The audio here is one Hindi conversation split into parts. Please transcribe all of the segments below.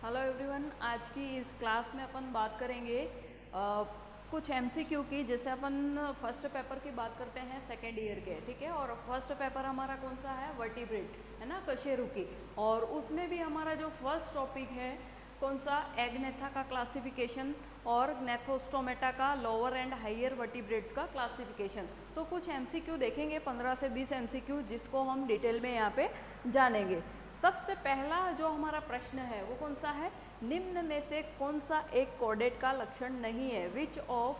हेलो एवरीवन, आज की इस क्लास में अपन बात करेंगे कुछ एमसीक्यू की। जैसे अपन फर्स्ट पेपर की बात करते हैं सेकेंड ईयर के, ठीक है। और फर्स्ट पेपर हमारा कौन सा है, वर्टिब्रेट, है ना, कशेरुकी। और उसमें भी हमारा जो फर्स्ट टॉपिक है कौन सा, एग्नेथा का क्लासिफिकेशन और ग्नेथोस्टोमेटा का लोअर एंड हायर वर्टिब्रेट्स का क्लासिफिकेशन। तो कुछ एमसीक्यू देखेंगे, 15 से 20 एमसीक्यू, जिसको हम डिटेल में यहाँ पे जानेंगे। सबसे पहला जो हमारा प्रश्न है वो कौन सा है, निम्न में से कौन सा एक कॉर्डेट का लक्षण नहीं है, which of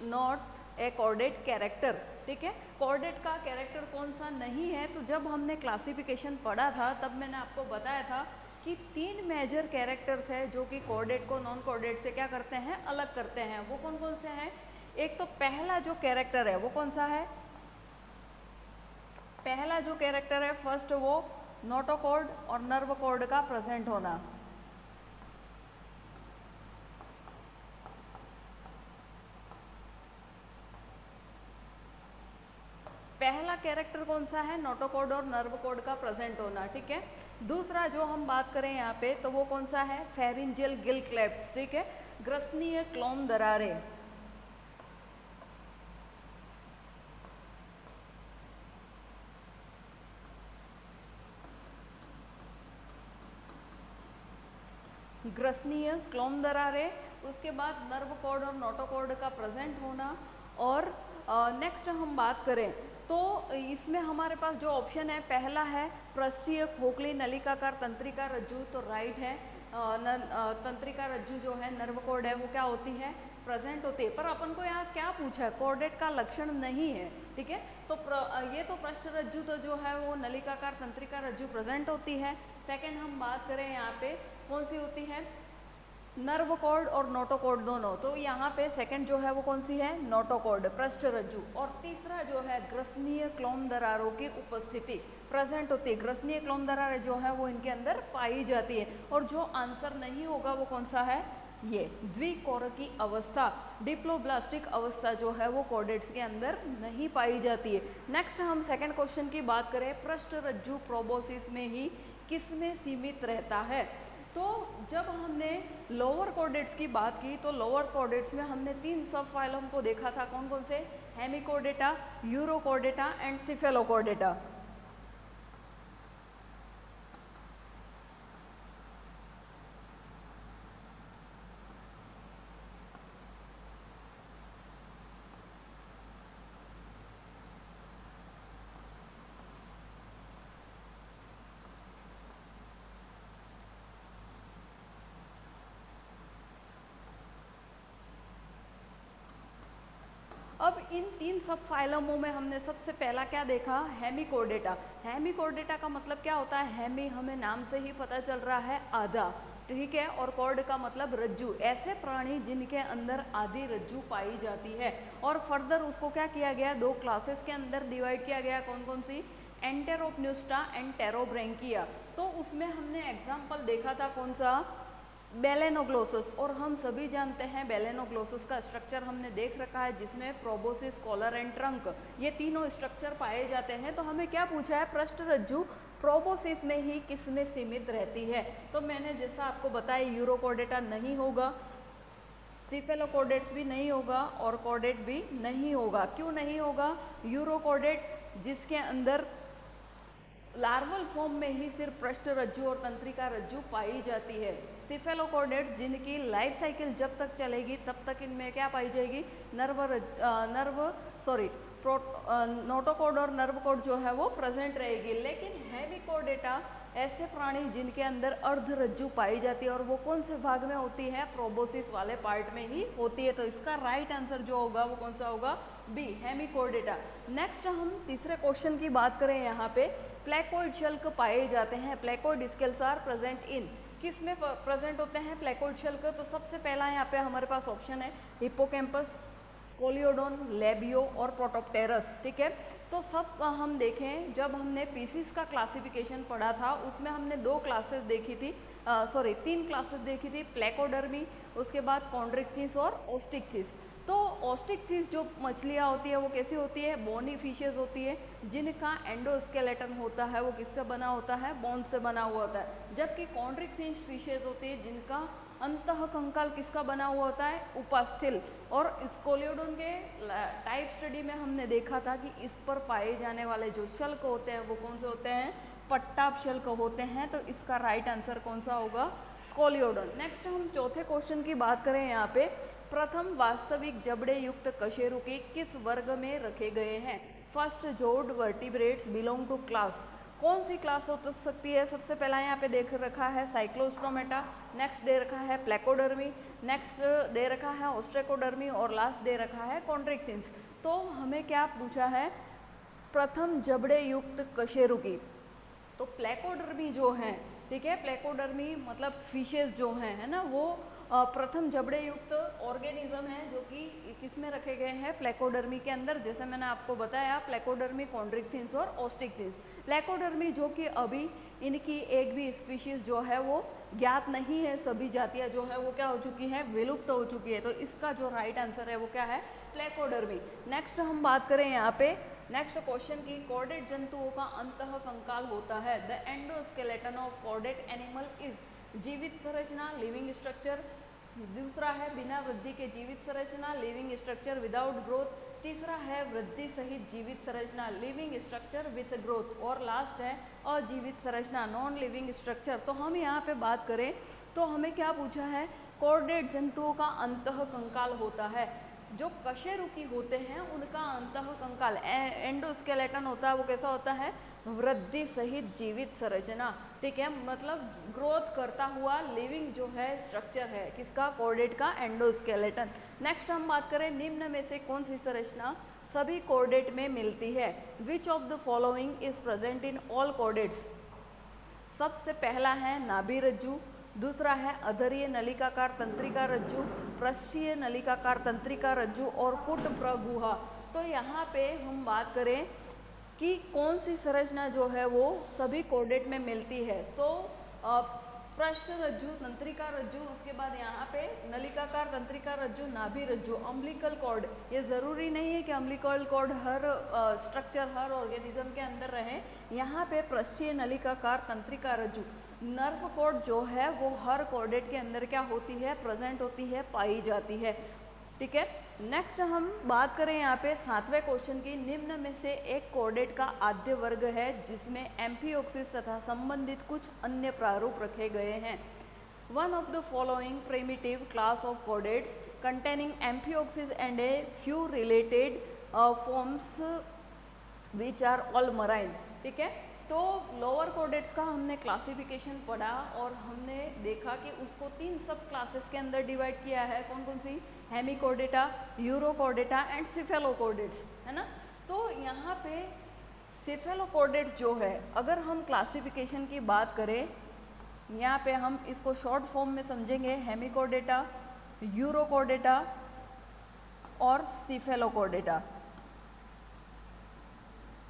not a chordate character. ठीक है, कॉर्डेट का कैरेक्टर कौन सा नहीं है। तो जब हमने क्लासिफिकेशन पढ़ा था तब मैंने आपको बताया था कि 3 मेजर कैरेक्टर्स है जो कि कॉर्डेट को नॉन कॉर्डेट से क्या करते हैं, अलग करते हैं। वो कौन कौन से हैं। एक तो पहला जो कैरेक्टर है वो कौन सा है, पहला जो कैरेक्टर है फर्स्ट, वो नोटोकॉर्ड और नर्व कॉर्ड का प्रेजेंट होना। पहला कैरेक्टर कौन सा है, नोटोकॉर्ड और नर्व कॉर्ड का प्रेजेंट होना। ठीक है, दूसरा जो हम बात करें यहाँ पे तो वो कौन सा है, फेरिंजियल गिल क्लेफ्ट। ठीक है, ग्रसनीय क्लोम दरारें। ग्रसनीय क्लोम दरारें, उसके बाद नर्व कॉर्ड और नोटोकॉर्ड का प्रेजेंट होना। और नेक्स्ट हम बात करें तो इसमें हमारे पास जो ऑप्शन है पहला है पृष्ठीय खोखली नलिकाकार तंत्रिका रज्जु, तो राइट है। तंत्रिका रज्जु जो है, नर्व कॉर्ड है, वो क्या होती है, प्रेजेंट होती है। पर अपन को यहाँ क्या पूछा है, कॉर्डेट का लक्षण नहीं है। ठीक है, तो ये तो पृष्ठ रज्जु तो जो है वो नलिकाकार तंत्रिका रज्जु प्रेजेंट होती है। सेकेंड हम बात करें यहाँ पे कौन सी होती है, नर्व कॉर्ड और नोटोकॉर्ड दोनों। तो यहाँ पे सेकंड जो है वो कौन सी है, नोटोकॉर्ड, पृष्ठ रज्जु। और तीसरा जो है ग्रसनीय क्लोम दरारों की उपस्थिति प्रेजेंट होती है। ग्रसनीय क्लोम दरारें जो है वो इनके अंदर पाई जाती है। और जो आंसर नहीं होगा वो कौन सा है, ये द्विकोरकी अवस्था, डिप्लोब्लास्टिक अवस्था जो है वो कॉर्डेट्स के अंदर नहीं पाई जाती है। नेक्स्ट हम सेकंड क्वेश्चन की बात करें, पृष्ठ रज्जु प्रोबोसिस में ही किसमें सीमित रहता है। तो जब हमने लोअर कॉर्डेट्स की बात की तो लोअर कॉर्डेट्स में हमने 3 सब फाइलम को देखा था, कौन कौन से, हेमिकॉर्डेटा, यूरोकॉर्डेटा एंड सिफेलोकॉर्डेटा। अब इन 3 सब फाइलमों में हमने सबसे पहला क्या देखा, हेमिकॉर्डेटा। हेमिकॉर्डेटा का मतलब क्या होता है, हेमी हमें नाम से ही पता चल रहा है आधा, ठीक है। और कॉर्ड का मतलब रज्जु, ऐसे प्राणी जिनके अंदर आधी रज्जु पाई जाती है। और फर्दर उसको क्या किया गया, 2 क्लासेस के अंदर डिवाइड किया गया, कौन कौन सी, एंटेरोपन्यूस्टा एंड टेरोब्रेंकिया। तो उसमें हमने एग्जाम्पल देखा था कौन सा, बेलेनोग्लोसस। और हम सभी जानते हैं बेलेनोग्लोसस का स्ट्रक्चर हमने देख रखा है, जिसमें प्रोबोसिस, कॉलर एंड ट्रंक, ये तीनों स्ट्रक्चर पाए जाते हैं। तो हमें क्या पूछा है, पृष्ठ रज्जु प्रोबोसिस में ही किसमें सीमित रहती है। तो मैंने जैसा आपको बताया, यूरोकॉर्डेटा नहीं होगा, सिफेलोकॉर्डेट्स भी नहीं होगा और कॉर्डेट भी नहीं होगा। क्यों नहीं होगा, यूरोकॉर्डेट जिसके अंदर लार्वल फॉर्म में ही सिर्फ पृष्ठ रज्जु और तंत्रिका रज्जु पाई जाती है। सिफेलोकॉर्डेट जिनकी लाइफ साइकिल जब तक चलेगी तब तक इनमें क्या पाई जाएगी, नोटोकॉर्ड और नर्व कॉर्ड जो है वो प्रेजेंट रहेगी। लेकिन हेमिकॉर्डेटा ऐसे प्राणी जिनके अंदर अर्ध रज्जु पाई जाती है, और वो कौन से भाग में होती है, प्रोबोसिस वाले पार्ट में ही होती है। तो इसका राइट आंसर जो होगा वो कौन सा होगा, बी, हेमिकॉर्डेटा। नेक्स्ट हम तीसरे क्वेश्चन की बात करें, यहाँ पे प्लेकोइड शल्क पाए जाते हैं। Placoid scales are present in, किस में प्रेजेंट होते हैं प्लेकोइड शल्क। तो सबसे पहला यहाँ पे हमारे पास ऑप्शन है हिप्पोकैम्पस, स्कोलियोडोन, लेबियो और प्रोटोप्टेरस। ठीक है, तो सब हम देखें, जब हमने पीसीस का क्लासिफिकेशन पढ़ा था उसमें हमने 2 क्लासेस देखी थी, 3 क्लासेस देखी थी, प्लेकोडर्मी, उसके बाद कॉन्ड्रिक्थिस और ओस्टिक्थिस। तो ऑस्टिकथिस जो मछलियाँ होती है वो कैसी होती है, बोनी फिशेज होती है, जिनका एंडोस्केलेटन होता है वो किससे बना होता है, बोन से बना हुआ होता है। जबकि कॉन्ड्रिकफिश फिशेज होती है जिनका अंतः कंकाल किसका बना हुआ होता है, उपास्थल। और स्कोलियोडोन के टाइप स्टडी में हमने देखा था कि इस पर पाए जाने वाले जो शल्क होते हैं वो कौन से होते हैं, पट्टाप शल्क होते हैं। तो इसका राइट आंसर कौन सा होगा, स्कोलियोडोन। नेक्स्ट हम चौथे क्वेश्चन की बात करें यहाँ पे, प्रथम वास्तविक जबड़े युक्त कशेरुकी किस वर्ग में रखे गए हैं। फर्स्ट जोड वर्टिब्रेट्स बिलोंग टू क्लास, कौन सी क्लास हो सकती है। सबसे पहला यहाँ पे देख रखा है साइक्लोस्ट्रोमेटा, नेक्स्ट दे रखा है प्लेकोडर्मी, नेक्स्ट दे रखा है ऑस्ट्रेकोडर्मी और लास्ट दे रखा है कॉन्ड्रिक्टिन्स। तो हमें क्या पूछा है, प्रथम जबड़े युक्त कशेरुकी। तो प्लेकोडर्मी जो है, ठीक है, प्लेकोडर्मी मतलब फिशेस जो हैं, है ना, वो प्रथम जबड़े युक्त ऑर्गेनिज्म है जो कि किस में रखे गए हैं, प्लेकोडर्मी के अंदर। जैसे मैंने आपको बताया प्लेकोडर्मी, कॉन्ड्रिक्टिन्स और ऑस्टिकथिन्स। प्लेकोडर्मी जो कि अभी इनकी एक भी स्पीशीज जो है वो ज्ञात नहीं है, सभी जातियाँ जो है वो क्या हो चुकी है, विलुप्त हो चुकी है। तो इसका जो राइट आंसर है वो क्या है, प्लेकोडर्मी। नेक्स्ट हम बात करें यहाँ पे नेक्स्ट क्वेश्चन की, कॉर्डेट जंतुओं का अंतः कंकाल होता है। The endoskeleton of chordate animal is, जीवित संरचना, लिविंग स्ट्रक्चर। दूसरा है बिना वृद्धि के जीवित संरचना, लिविंग स्ट्रक्चर विदाउट ग्रोथ। तीसरा है वृद्धि सहित जीवित संरचना, लिविंग स्ट्रक्चर विथ ग्रोथ। और लास्ट है अजीवित संरचना, नॉन लिविंग स्ट्रक्चर। तो हम यहाँ पे बात करें तो हमें क्या पूछा है, कॉर्डेट जंतुओं का अंतः कंकाल होता है। जो कशेरुकी होते हैं उनका अंतः कंकाल एंडोस्केलेटन होता है, वो कैसा होता है, वृद्धि सहित जीवित संरचना, ठीक है, मतलब ग्रोथ करता हुआ लिविंग जो है स्ट्रक्चर है किसका, कॉर्डेट का, एंडोस्केलेटन। नेक्स्ट हम बात करें, निम्न में से कौन सी संरचना सभी कॉर्डेट में मिलती है। Which of the following is present in all chordates. सबसे पहला है नाभि रज्जु, दूसरा है अधरीय नलिकाकार तंत्रिका रज्जु, पृष्ठीय नलिकाकार तंत्रिका रज्जु और कुट प्रगुहा। तो यहाँ पे हम बात करें कि कौन सी संरचना जो है वो सभी कॉर्डेट में मिलती है, तो पृष्ठ रज्जु, तंत्रिका रज्जु, उसके बाद यहाँ पे नलिकाकार तंत्रिका रज्जु, नाभि रज्जु, अम्बिलिकल कॉर्ड। ये ज़रूरी नहीं है कि अम्बिलिकल कॉर्ड हर स्ट्रक्चर, हर ऑर्गेनिज्म के अंदर रहे। यहाँ पे पृष्ठीय नलिकाकार तंत्रिका रज्जु, नर्व कॉर्ड जो है वो हर कॉर्डेट के अंदर क्या होती है, प्रेजेंट होती है, पाई जाती है, ठीक है। नेक्स्ट हम बात करें यहाँ पे सातवें क्वेश्चन की, निम्न में से एक कॉर्डेट का आद्य वर्ग है जिसमें एम्फिओक्सिस तथा संबंधित कुछ अन्य प्रारूप रखे गए हैं। One of the following primitive class of chordates containing amphioxus and a few related forms which are all marine, ठीक है। तो लोअर कॉर्डेट्स का हमने क्लासिफिकेशन पढ़ा और हमने देखा कि उसको 3 सब क्लासेस के अंदर डिवाइड किया है। कौन कौन सी, हेमिकॉर्डेटा, यूरोकॉर्डेटा एंड सिफेलोकॉर्डेट्स, है ना। तो यहाँ पे सिफेलोकॉर्डेट्स जो है, अगर हम क्लासिफिकेशन की बात करें, यहाँ पे हम इसको शॉर्ट फॉर्म में समझेंगे, हेमिकॉर्डेटा, यूरोकॉर्डेटा और सिफेलोकॉर्डेटा,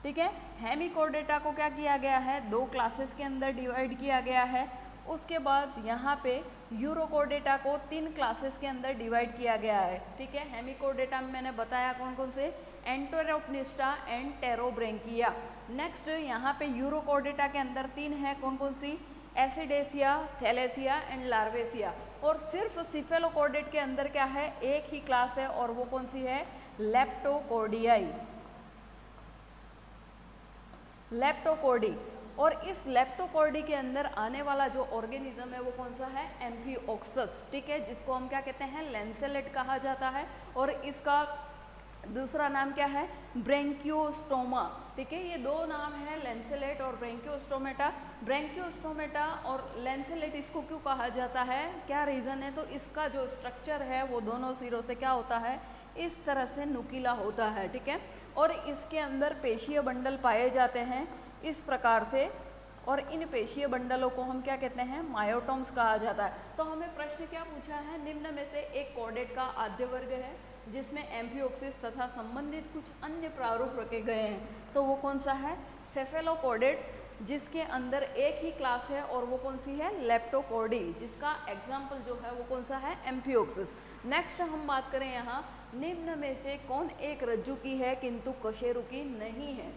ठीक है। हेमिकॉर्डेटा को क्या किया गया है, 2 क्लासेस के अंदर डिवाइड किया गया है। उसके बाद यहाँ पे यूरोकॉर्डेटा को 3 क्लासेस के अंदर डिवाइड किया गया है, ठीक है। हेमिकॉर्डेटा में मैंने बताया कौन कौन से, एंटोरेप्निस्टा एंड टेरोब्रेंकिया। नेक्स्ट यहाँ पे यूरोकॉर्डेटा के अंदर 3 है, कौन कौन सी, एसिडेसिया, थैलेसिया एंड लार्वेसिया। और सिर्फ सिफेलोकॉर्डेट के अंदर क्या है, एक ही क्लास है और वो कौन सी है, लेप्टोकॉर्डियाई, लेप्टोकॉर्डी। और इस लेप्टोकॉर्डी के अंदर आने वाला जो ऑर्गेनिज्म है वो कौन सा है, एम्फिओक्सस, ठीक है, जिसको हम क्या कहते हैं, लैंसेलेट कहा जाता है। और इसका दूसरा नाम क्या है, ब्रेंकियोस्टोमा, ठीक है। ये 2 नाम है, लैंसेलेट और ब्रेंकियोस्टोमेटा। ब्रेंकियोस्टोमेटा और लैंसेलेट इसको क्यों कहा जाता है, क्या रीज़न है, तो इसका जो स्ट्रक्चर है वो दोनों सिरों से क्या होता है, इस तरह से नुकीला होता है, ठीक है। और इसके अंदर पेशीय बंडल पाए जाते हैं इस प्रकार से, और इन पेशीय बंडलों को हम क्या कहते हैं, मायोटोम्स कहा जाता है। तो हमें प्रश्न क्या पूछा है, निम्न में से एक कॉर्डेट का आद्य वर्ग है जिसमें एम्फिओक्सिस तथा संबंधित कुछ अन्य प्रारूप रखे गए हैं, तो वो कौन सा है, सेफेलोकॉर्डेट्स, जिसके अंदर एक ही क्लास है और वो कौन सी है, लेप्टोकॉर्डी, जिसका एग्जाम्पल जो है वो कौन सा है, एम्फिओक्सिस। नेक्स्ट हम बात करें यहाँ निम्न में से कौन एक रज्जु की है किंतु कशेरुकी नहीं है?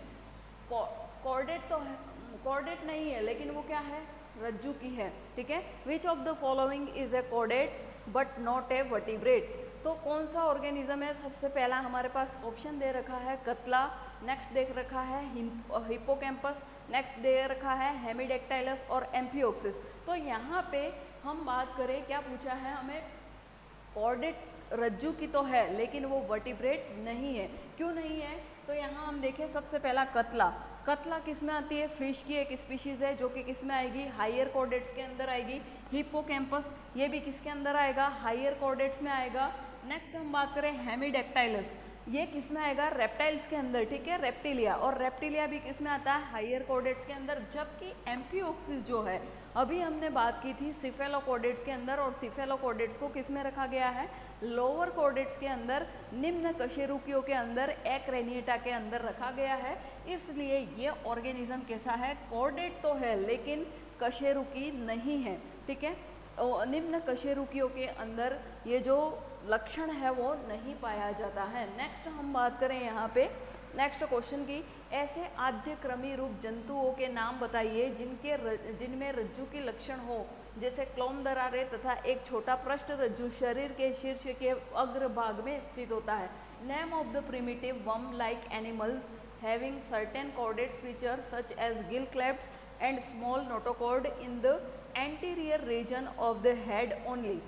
कॉर्डेट तो है, कॉर्डेट नहीं है लेकिन वो क्या है? रज्जु की है, ठीक है। Which of the following is a chordate but not a vertebrate? तो कौन सा ऑर्गेनिज्म है? सबसे पहला हमारे पास ऑप्शन दे रखा है कतला, नेक्स्ट देख रखा है हिप्पोकैम्पस, नेक्स्ट दे रखा है हेमिडेक्टाइलस और एम्फियोक्सिस। तो यहाँ पे हम बात करें, क्या पूछा है हमें? कॉर्डेट रज्जु की तो है लेकिन वो वर्टिब्रेट नहीं है। क्यों नहीं है? तो यहाँ हम देखें सबसे पहला कतला। कतला किस में आती है? फिश की एक स्पीशीज है जो कि किस में आएगी? हायर कॉर्डेट्स के अंदर आएगी। हिप्पोकैम्पस ये भी किसके अंदर आएगा? हायर कॉर्डेट्स में आएगा। नेक्स्ट हम बात करें हेमिडेक्टाइलस, ये किस में आएगा? रेप्टाइल्स के अंदर, ठीक है, रेप्टिलिया। और रेप्टिलिया भी किस में आता है? हायर कॉर्डेट्स के अंदर। जबकि एम्फियोक्सिस जो है, अभी हमने बात की थी सिफेलोकॉर्डेट्स के अंदर, और सिफेलोकॉर्डेट्स को किस में रखा गया है? लोअर कॉर्डेट्स के अंदर, निम्न कशेरुकियों के अंदर, एक्रेनिएटा के अंदर रखा गया है। इसलिए ये ऑर्गेनिज्म कैसा है? कॉर्डेट तो है लेकिन कशेरुकी नहीं है, ठीक है। निम्न कशेरुकियों के अंदर ये जो लक्षण है वो नहीं पाया जाता है। नेक्स्ट हम बात करें यहाँ पे नेक्स्ट क्वेश्चन की, ऐसे आद्यक्रमी रूप जंतुओं के नाम बताइए जिनमें रज्जु की लक्षण हो, जैसे क्लोम दरारे तथा एक छोटा पृष्ठ रज्जु शरीर के शीर्ष के अग्रभाग में स्थित होता है। Name of the primitive worm like animals having certain chordates feature such as gill clefts and small notochord in the anterior region of the head only.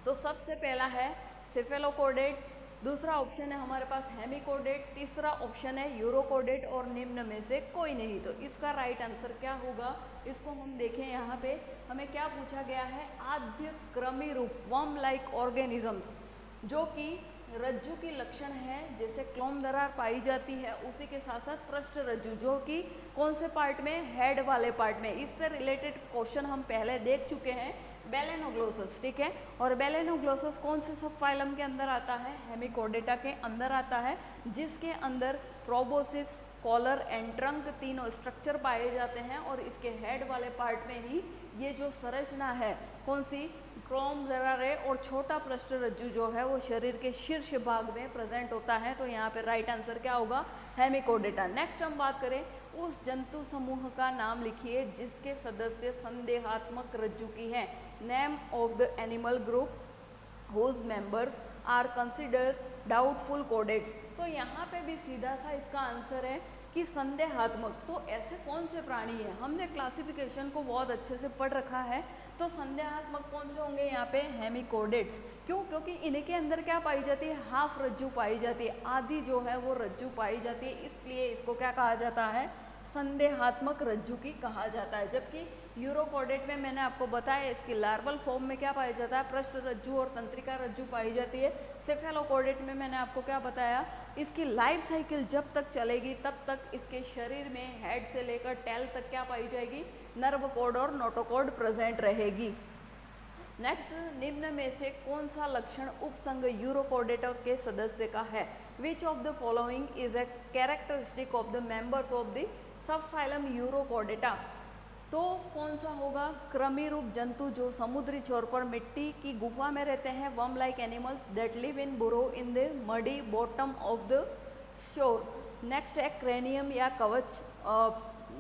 तो सबसे पहला है सिफेलोकॉर्डेट, दूसरा ऑप्शन है हमारे पास हेमिकॉर्डेट, तीसरा ऑप्शन है यूरोकॉर्डेट और निम्न में से कोई नहीं। तो इसका राइट आंसर क्या होगा? इसको हम देखें, यहाँ पे हमें क्या पूछा गया है? आद्यक्रमी रूप वर्म लाइक ऑर्गेनिजम्स जो कि रज्जु की लक्षण है, जैसे क्लोम दरार पाई जाती है, उसी के साथ साथ पृष्ठ रज्जु जो कि कौन से पार्ट में? हेड वाले पार्ट में। इससे रिलेटेड क्वेश्चन हम पहले देख चुके हैं, बेलेनोग्लोसस, ठीक है। और बेलेनोग्लोसस कौन से सब फाइलम के अंदर आता है? हेमिकॉर्डेटा के अंदर आता है, जिसके अंदर प्रोबोसिस, कॉलर एंड ट्रंक तीनों स्ट्रक्चर पाए जाते हैं। और इसके हेड वाले पार्ट में ही ये जो संरचना है, कौन सी? क्लोम दरारे और छोटा पृष्ठ रज्जु जो है वो शरीर के शीर्ष भाग में प्रेजेंट होता है। तो यहाँ पे राइट आंसर क्या होगा? हेमिकॉर्डेटा। नेक्स्ट हम बात करें, उस जंतु समूह का नाम लिखिए जिसके सदस्य संदेहात्मक रज्जु की हैं। Name of the animal group whose members are considered doubtful chordates. तो यहाँ पे भी सीधा सा इसका आंसर है कि संदेहात्मक। तो ऐसे कौन से प्राणी हैं? हमने क्लासिफिकेशन को बहुत अच्छे से पढ़ रखा है। तो संदेहात्मक कौन से होंगे यहाँ पे? हेमिकॉर्डेट्स। क्यों? क्योंकि इनके अंदर क्या पाई जाती है? हाफ रज्जु पाई जाती है, आधी जो है वो रज्जु पाई जाती है, इसलिए इसको क्या कहा जाता है? संदेहात्मक रज्जु की कहा जाता है। जबकि यूरोकॉर्डेट में मैंने आपको बताया इसकी लार्वल फॉर्म में क्या पाया जाता है? पृष्ठ रज्जु और तंत्रिका रज्जु पाई जाती है। सेफेलोकॉर्डेट में मैंने आपको क्या बताया? इसकी लाइफ साइकिल जब तक चलेगी तब तक इसके शरीर में हेड से लेकर टेल तक क्या पाई जाएगी? नर्व कॉर्ड और नोटोकॉर्ड प्रेजेंट रहेगी। नेक्स्ट, निम्न में से कौन सा लक्षण उपसंघ यूरोकॉर्डेटा के सदस्य का है? Which of the following is a characteristic of the members of the subphylum urochordata? तो कौन सा होगा? क्रमी रूप जंतु जो समुद्री छोर पर मिट्टी की गुफा में रहते हैं, worm like animals that live in burrow in the muddy bottom of the shore. Next है क्रेनियम या कवच,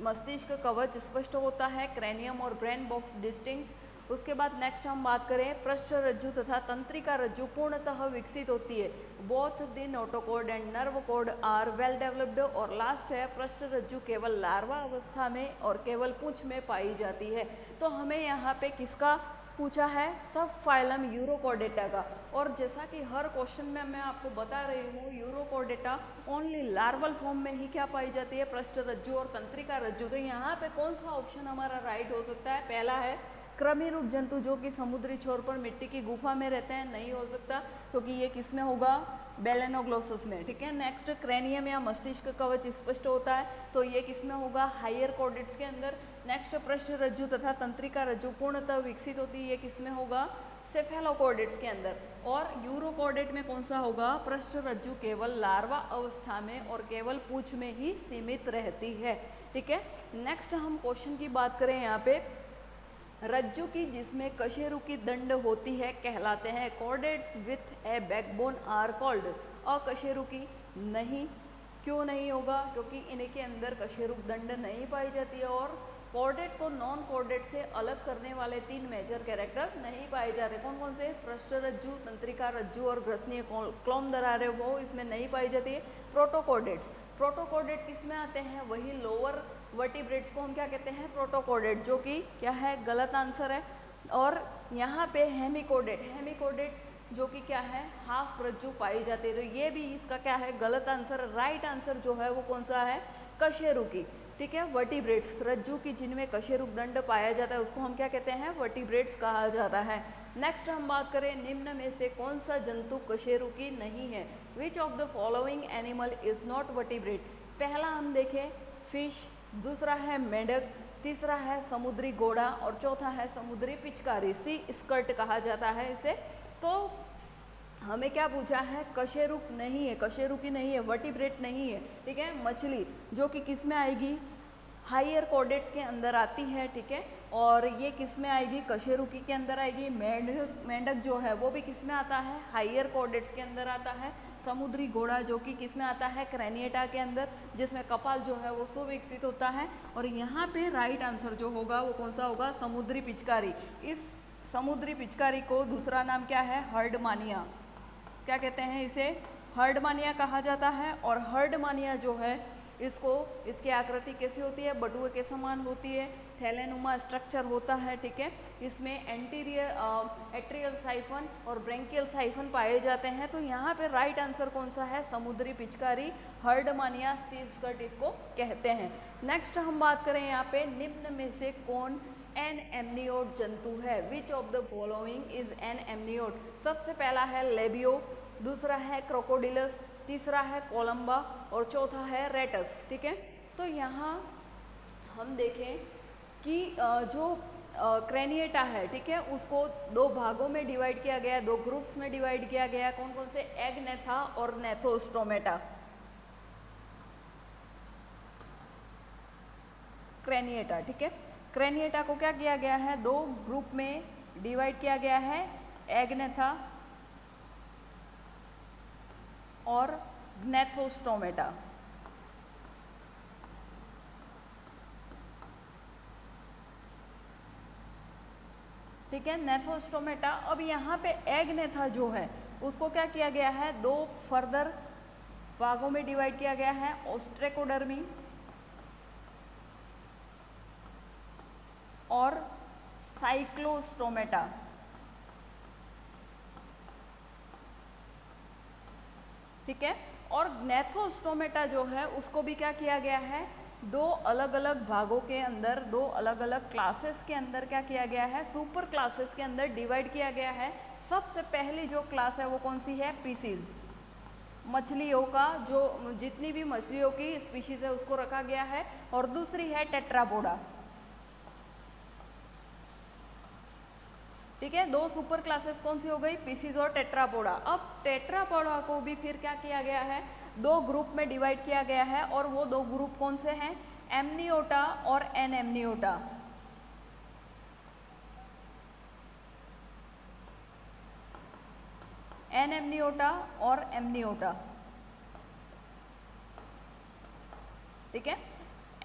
मस्तिष्क कवच स्पष्ट होता है, क्रेनियम और ब्रेन बॉक्स डिस्टिंक्ट। उसके बाद नेक्स्ट हम बात करें, पृष्ठ रज्जु तथा तंत्रिका रज्जु पूर्णतः विकसित होती है। Both the notochord and nerve cord are well developed. और लास्ट है, पृष्ठ रज्जु केवल लार्वा अवस्था में और केवल पूंछ में पाई जाती है। तो हमें यहाँ पे किसका पूछा है? सब फाइलम यूरोकॉर्डेटा का। और जैसा कि हर क्वेश्चन में मैं आपको बता रही हूँ, यूरोकॉर्डेटा ओनली लार्वल फॉर्म में ही क्या पाई जाती है? पृष्ठ रज्जु और तंत्रिका रज्जु। तो यहाँ पे कौन सा ऑप्शन हमारा राइट हो सकता है? पहला है क्रमी रूप जंतु जो कि समुद्री छोर पर मिट्टी की गुफा में रहते हैं, नहीं हो सकता क्योंकि ये किस में होगा? बेलेनोग्लोसस में, ठीक है। नेक्स्ट, क्रेनियम या मस्तिष्क कवच स्पष्ट होता है, तो ये किस में होगा? हायर कॉर्डेट्स के अंदर। नेक्स्ट, पृष्ठ रज्जु तथा तंत्रिका रज्जु पूर्णतः विकसित होती है, ये किस में होगा? सेफेलोकॉर्डेट्स के अंदर। और यूरोकॉर्डेट में कौन सा होगा? पृष्ठ रज्जु केवल लार्वा अवस्था में और केवल पूंछ में ही सीमित रहती है, ठीक है। नेक्स्ट हम क्वेश्चन की बात करें यहाँ पे, रज्जु की जिसमें कशेरुकी दंड होती है कहलाते हैं। Chordates with a backbone are called अकशेरुकी। नहीं, क्यों नहीं होगा? क्योंकि इनके अंदर कशेरुक दंड नहीं पाई जाती है और कॉर्डेट को नॉन कॉर्डेट से अलग करने वाले 3 मेजर कैरेक्टर नहीं पाए जाते। कौन कौन से? पृष्ठ रज्जु, तंत्रिका रज्जु और ग्रसनीय क्लोम दरारें वो इसमें नहीं पाई जाती है। प्रोटोकॉर्डेट्स, प्रोटोकॉर्डेट किस में आते हैं? वही लोअर वर्टिब्रेट्स को हम क्या कहते हैं? प्रोटोकॉर्डेट, जो कि क्या है? गलत आंसर है। और यहाँ पे हेमिकॉर्डेट, हेमिकॉर्डेट जो कि क्या है? हाफ रज्जु पाई जाती है। तो ये भी इसका क्या है? गलत आंसर। राइट आंसर जो है वो कौन सा है? कशेरुकी। ठीक है, वर्टिब्रेट्स, रज्जु की जिनमें कशेरुक दंड पाया जाता है उसको हम क्या कहते हैं? वर्टिब्रेट्स कहा जाता है। नेक्स्ट हम बात करें, निम्न में से कौन सा जंतु कशेरुकी नहीं है? Which of the following animal is not vertebrate? पहला हम देखें फिश, दूसरा है मेंढक, तीसरा है समुद्री घोड़ा और चौथा है समुद्री पिचकारी। सी स्कर्ट कहा जाता है इसे। तो हमें क्या पूछा है? कशेरुक नहीं है, कशेरुकी नहीं है, वर्टिब्रेट नहीं है। ठीक है, मछली जो कि किस में आएगी? हायर कॉर्डेट्स के अंदर आती है। ठीक है, और ये किस में आएगी? कशेरुकी के अंदर आएगी। मेंढक जो है वो भी किस में आता है? हायर कॉर्डेट्स के अंदर आता है। समुद्री घोड़ा जो कि किस में आता है? क्रैनिएटा के अंदर, जिसमें कपाल जो है वो सुविकसित होता है। और यहाँ पे राइट आंसर जो होगा वो कौन सा होगा? समुद्री पिचकारी। इस समुद्री पिचकारी को दूसरा नाम क्या है? हर्डमानिया। क्या कहते हैं इसे? हर्डमानिया कहा जाता है। और हर्डमानिया जो है इसको, इसकी आकृति कैसी होती है? बटुए के समान होती है, थैलेनुमा स्ट्रक्चर होता है। ठीक है, इसमें एंटीरियर एट्रियल साइफन और ब्रेंकियल साइफन पाए जाते हैं। तो यहाँ पे राइट आंसर कौन सा है? समुद्री पिचकारी, हर्डमानिया सी स्कर्ट इसको कहते हैं। नेक्स्ट हम बात करें यहाँ पे, निम्न में से कौन एन एमनियोट जंतु है? Which of the following is an amniote? सबसे पहला है लेबियो, दूसरा है क्रोकोडिलस, तीसरा है कोलंबा और चौथा है रेटस। ठीक है, तो यहाँ हम देखें कि जो क्रैनिएटा है, ठीक है, उसको 2 भागों में डिवाइड किया गया है, 2 ग्रुप्स में डिवाइड किया गया है। कौन कौन से? एगनेथा और नेथोस्टोमेटा। क्रैनिएटा, ठीक है, क्रैनिएटा को क्या किया गया है? 2 ग्रुप में डिवाइड किया गया है, एगनेथा और ग्नेथोस्टोमेटा। ठीक है, नेथोस्टोमेटा। अब यहाँ पे एगनेथा जो है उसको क्या किया गया है? 2 फर्दर भागों में डिवाइड किया गया है, ओस्ट्रेकोडर्मी और साइक्लोस्टोमेटा। ठीक है, और ग्नेथोस्टोमेटा जो है उसको भी क्या किया गया है? 2 अलग अलग भागों के अंदर, 2 अलग अलग क्लासेस के अंदर क्या किया गया है? सुपर क्लासेस के अंदर डिवाइड किया गया है। सबसे पहली जो क्लास है वो कौन सी है? पीसीज, मछलियों का, जो जितनी भी मछलियों की स्पीशीज है उसको रखा गया है। और दूसरी है टेट्रापोडा। ठीक है, 2 सुपर क्लासेस कौन सी हो गई? पीसीज और टेट्रापोडा। अब टेट्रापोडा को भी फिर क्या किया गया है? 2 ग्रुप में डिवाइड किया गया है। और वो 2 ग्रुप कौन से हैं? एमनियोटा और एनेमनियोटा। एनेमनियोटा और एमनियोटा। ठीक है,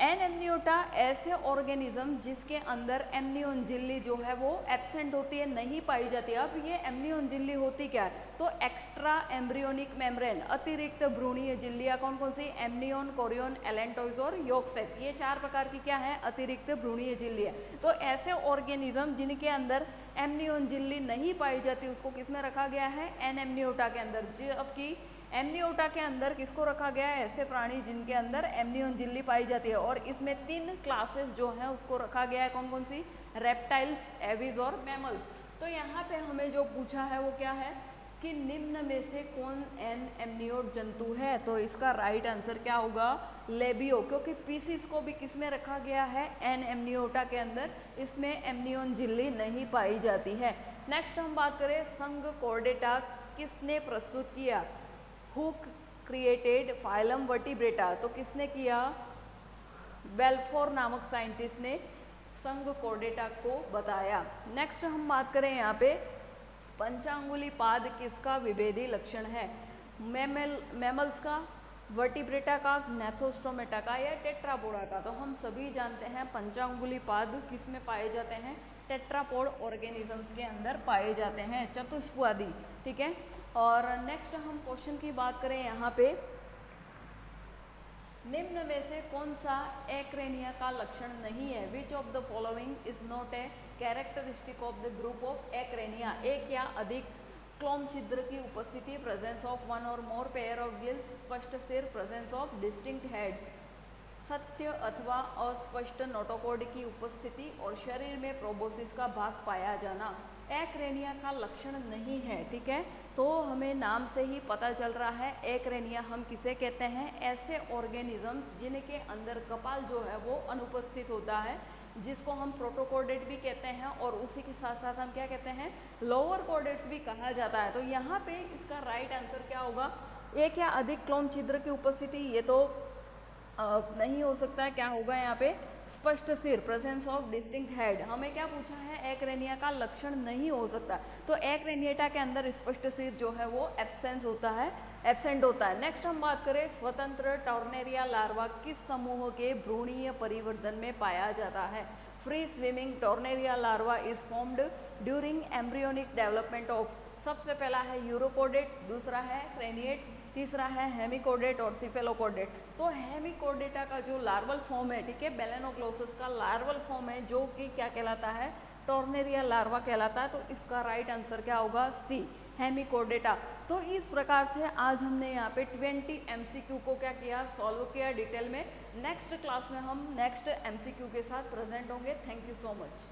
एनेमनियोटा ऐसे ऑर्गेनिज्म जिसके अंदर एमनियोन झिल्ली जो है वो एब्सेंट होती है, नहीं पाई जाती। अब ये एमनियोन झिल्ली होती क्या है? तो एक्स्ट्रा एम्ब्रियोनिक मेम्ब्रेन, अतिरिक्त भ्रूणीय झिल्लियाँ कौन कौन सी? एमनियोन, कोरियोन, एलेंटोइज और योगसेट। ये 4 प्रकार की क्या है? अतिरिक्त भ्रूणीय झिल्लियाँ। तो ऐसे ऑर्गेनिज्म जिनके अंदर एमनियोन झिल्ली नहीं पाई जाती उसको किस में रखा गया है? एनेमनियोटा के अंदर। जबकि एमनियोटा के अंदर किसको रखा गया है? ऐसे प्राणी जिनके अंदर एमनियोन झिल्ली पाई जाती है। और इसमें 3 क्लासेस जो हैं उसको रखा गया है। कौन कौन सी? रेप्टाइल्स, एविज और मैमल्स। तो यहाँ पे हमें जो पूछा है वो क्या है कि निम्न में से कौन एन एमनियोट जंतु है? तो इसका राइट आंसर क्या होगा? लेबियो, क्योंकि पीसीस को भी किस में रखा गया है? एन एमनियोटा के अंदर। इसमें एमनियोन झिल्ली नहीं पाई जाती है। नेक्स्ट हम बात करें, संघ कॉर्डेटा किसने प्रस्तुत किया? Who created phylum vertebrata? तो किसने किया? बेल्फोर नामक साइंटिस्ट ने संघ कोर्डेटा को बताया। नेक्स्ट हम बात करें यहाँ पे पंचांगुली पाद किसका विभेदी लक्षण है? मैमल्स का, वर्टिब्रेटा का, नेथोस्टोमेटा का या टेट्रापोडा का? तो हम सभी जानते हैं पंचांगुली पाद किस में पाए जाते हैं? टेट्रापोड ऑर्गेनिजम्स के अंदर पाए जाते हैं, चतुष्पादी। ठीक है। और नेक्स्ट हम क्वेश्चन की बात करें यहाँ पे, निम्न में से कौन सा एक्रेनिया का लक्षण नहीं है? Which of the following is not a characteristic of the group of acrania? एक या अधिक क्लोम छिद्र की उपस्थिति, प्रेजेंस ऑफ वन और मोर पेयर ऑफ गिल्स, स्पष्ट सिर, प्रेजेंस ऑफ डिस्टिंक्ट हेड, सत्य अथवा अस्पष्ट नोटोकॉर्ड की उपस्थिति और शरीर में प्रोबोसिस का भाग पाया जाना एक्रेनिया का लक्षण नहीं है। ठीक है। तो हमें नाम से ही पता चल रहा है एक्रेनिया हम किसे कहते हैं? ऐसे ऑर्गेनिजम्स जिनके अंदर कपाल जो है वो अनुपस्थित होता है, जिसको हम प्रोटोकॉर्डेट भी कहते हैं और उसी के साथ साथ हम क्या कहते हैं? लोअर कॉर्डेट्स भी कहा जाता है। तो यहाँ पे इसका राइट आंसर क्या होगा? एक या अधिक क्लोम छिद्र की उपस्थिति, ये तो नहीं हो सकता है। क्या होगा यहाँ पे? स्पष्ट सिर, प्रेजेंस ऑफ डिस्टिंक्ट हेड। हमें क्या पूछा है? एक्रेनिया का लक्षण नहीं हो सकता। तो एक्रेनिएटा के अंदर स्पष्ट सिर जो है वो एब्सेंट होता है। नेक्स्ट हम बात करें, स्वतंत्र टॉर्नेरिया लार्वा किस समूह के भ्रूणीय परिवर्धन में पाया जाता है? Free swimming tornaria larva is formed during embryonic development of, सबसे पहला है यूरोकोडेट, दूसरा है क्रेनिएट्स, तीसरा है हेमिकोडेट और सिफेलोकोडेट। तो हेमिकोडेटा का जो लार्वल फॉर्म है, ठीक है, बेलेनोग्लोसस का लार्वल फॉर्म है, जो कि क्या कहलाता है? टॉर्नेरिया लार्वा कहलाता है। तो इसका राइट आंसर क्या होगा? सी, हेमिकोडेटा। तो इस प्रकार से आज हमने यहाँ पे 20 MCQ को क्या किया? सॉल्व किया डिटेल में। नेक्स्ट क्लास में हम नेक्स्ट MCQ के साथ प्रेजेंट होंगे। Thank you so much.